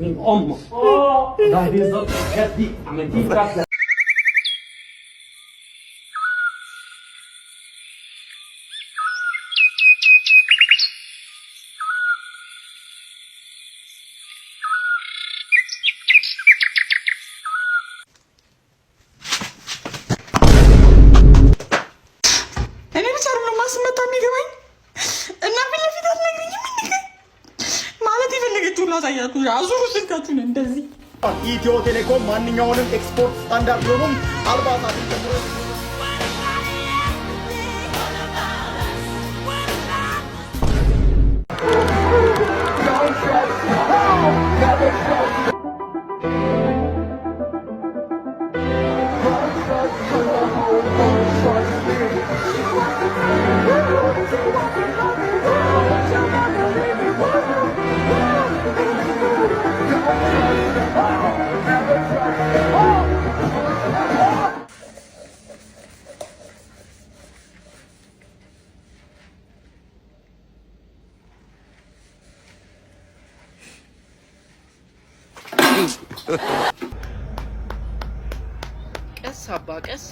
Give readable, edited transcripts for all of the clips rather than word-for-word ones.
من امك ده بيظبط الحاجات دي عملتيه كده. ኢትዮ ቴሌኮም ማንኛውንም ኤክስፖርት ስታንዳርድ የሆኑ አልባሳትን ጨምሮ ቀስ አባ ቀስ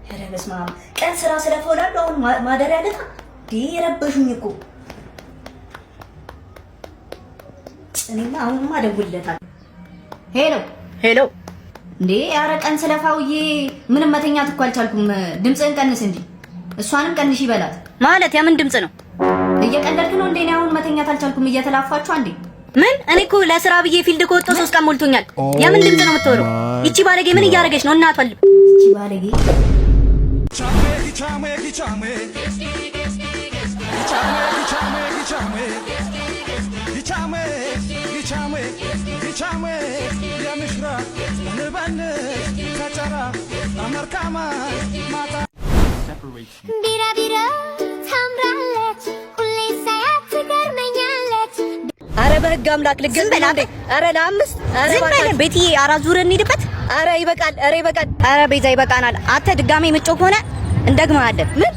ኧረ በስመ አብ ቀን ስራ ስለፈውላለሁ አሁን ማደሪያ ለታ ረበሹኝ እኮ እኔማ አሁንማ እደውልለታለሁ። ሄሎ ሄሎ እንዴ ኧረ ቀን ስለፋውዬ ምንም መተኛት እኮ አልቻልኩም። ድምፅህን ቀንስ እንጂ እሷንም ቀንሽ ይበላት። ማለት የምን ድምፅ ነው? እየቀለድክ ነው እንዴ? እኔ አሁን መተኛት አልቻልኩም። እየተላፋችሁ አንዴ ምን? እኔ እኮ ለስራ ብዬ ፊልድ ከወጣሁ 3 ቀን ሞልቶኛል። የምን ድምፅ ነው የምትወረው? ይቺ ባለጌ ምን እያደረገች ነው? እናቷ ልብ ይቺ ባለጌ ቢራቢራ ታምራለች ሁሌ ሳያት ትገርመኛለች። አረ በህግ አምላክ ልገዝ በላ እንዴ! አረ ለአምስት ዝም በል ቤትዬ። አራት ዙር እንሂድበት። አረ ይበቃል፣ አረ ይበቃል። አረ ቤዛ ይበቃናል። አንተ ድጋሜ ምጮህ ሆነ እንደግመዋለን። ምን